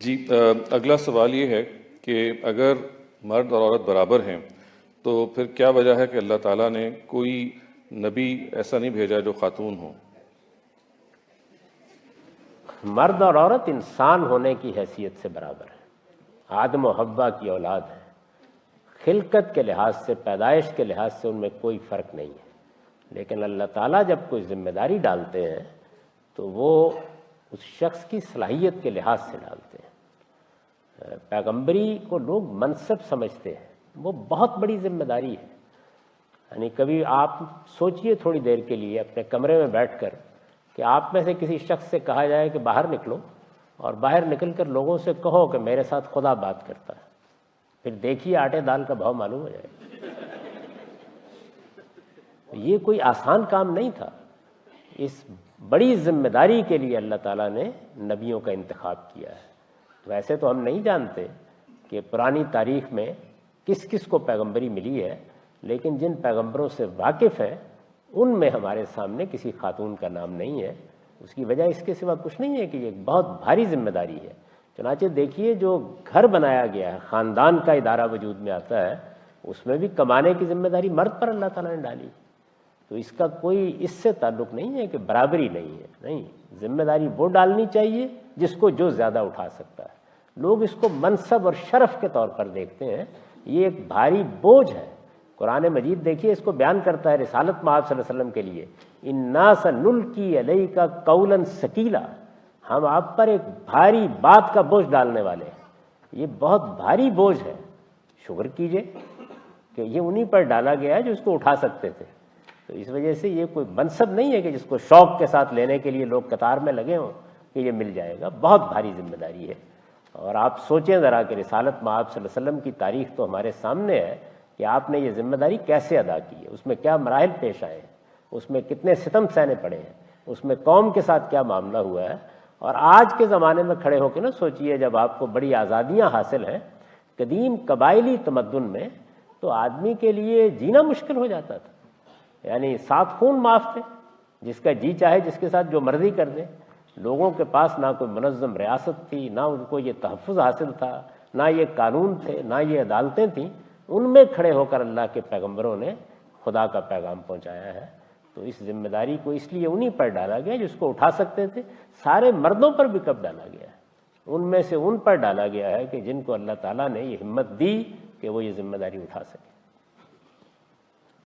جی اگلا سوال یہ ہے کہ اگر مرد اور عورت برابر ہیں تو پھر کیا وجہ ہے کہ اللہ تعالیٰ نے کوئی نبی ایسا نہیں بھیجا جو خاتون ہو؟ مرد اور عورت انسان ہونے کی حیثیت سے برابر ہیں، آدم و حوا کی اولاد ہیں، خلقت کے لحاظ سے، پیدائش کے لحاظ سے ان میں کوئی فرق نہیں ہے۔ لیکن اللہ تعالیٰ جب کوئی ذمہ داری ڈالتے ہیں تو وہ اس شخص کی صلاحیت کے لحاظ سے ڈالتے ہیں۔ پیغمبری کو لوگ منصب سمجھتے ہیں، وہ بہت بڑی ذمہ داری ہے۔ یعنی کبھی آپ سوچئے تھوڑی دیر کے لیے اپنے کمرے میں بیٹھ کر کہ آپ میں سے کسی شخص سے کہا جائے کہ باہر نکلو، اور باہر نکل کر لوگوں سے کہو کہ میرے ساتھ خدا بات کرتا ہے، پھر دیکھیے آٹے دال کا بھاؤ معلوم ہو جائے گا۔ یہ کوئی آسان کام نہیں تھا۔ اس بڑی ذمہ داری کے لیے اللہ تعالیٰ نے نبیوں کا انتخاب کیا ہے۔ ویسے تو ہم نہیں جانتے کہ پرانی تاریخ میں کس کس کو پیغمبری ملی ہے، لیکن جن پیغمبروں سے واقف ہیں ان میں ہمارے سامنے کسی خاتون کا نام نہیں ہے۔ اس کی وجہ اس کے سوا کچھ نہیں ہے کہ یہ ایک بہت بھاری ذمہ داری ہے۔ چنانچہ دیکھیے جو گھر بنایا گیا ہے، خاندان کا ادارہ وجود میں آتا ہے، اس میں بھی کمانے کی ذمہ داری مرد پر اللہ تعالیٰ نے ڈالی۔ تو اس کا کوئی اس سے تعلق نہیں ہے کہ برابری نہیں ہے، نہیں، ذمہ داری وہ ڈالنی چاہیے جس کو جو زیادہ اٹھا سکتا ہے۔ لوگ اس کو منصب اور شرف کے طور پر دیکھتے ہیں، یہ ایک بھاری بوجھ ہے۔ قرآن مجید دیکھیے اس کو بیان کرتا ہے رسالت مآب صلی اللہ علیہ وسلم کے لیے، اِنَّا سَنُلْقِي عَلَيْكَ قَوْلًا ثَقِيلًا، ہم آپ پر ایک بھاری بات کا بوجھ ڈالنے والے ہیں۔ یہ بہت بھاری بوجھ ہے، شکر کیجئے کہ یہ انہی پر ڈالا گیا ہے جو اس کو اٹھا سکتے تھے۔ تو اس وجہ سے یہ کوئی منصب نہیں ہے کہ جس کو شوق کے ساتھ لینے کے لیے لوگ قطار میں لگے ہوں کہ یہ مل جائے گا۔ بہت بھاری ذمہ داری ہے۔ اور آپ سوچیں ذرا کہ رسالت مآب صلی اللہ علیہ وسلم کی تاریخ تو ہمارے سامنے ہے کہ آپ نے یہ ذمہ داری کیسے ادا کی ہے، اس میں کیا مراحل پیش آئے ہیں، اس میں کتنے ستم سہنے پڑے ہیں، اس میں قوم کے ساتھ کیا معاملہ ہوا ہے۔ اور آج کے زمانے میں کھڑے ہو کے نہ سوچئے، جب آپ کو بڑی آزادیاں حاصل ہیں، قدیم قبائلی تمدن میں تو آدمی کے لیے جینا مشکل ہو جاتا تھا۔ یعنی 7 خون معاف تھے، جس کا جی چاہے جس کے ساتھ جو مرضی کر دیں۔ لوگوں کے پاس نہ کوئی منظم ریاست تھی، نہ ان کو یہ تحفظ حاصل تھا، نہ یہ قانون تھے، نہ یہ عدالتیں تھیں۔ ان میں کھڑے ہو کر اللہ کے پیغمبروں نے خدا کا پیغام پہنچایا ہے۔ تو اس ذمہ داری کو اس لیے انہی پر ڈالا گیا جس کو اٹھا سکتے تھے۔ سارے مردوں پر بھی کب ڈالا گیا ہے؟ ان میں سے ان پر ڈالا گیا ہے کہ جن کو اللہ تعالیٰ نے یہ ہمت دی کہ وہ یہ ذمہ داری اٹھا سکے۔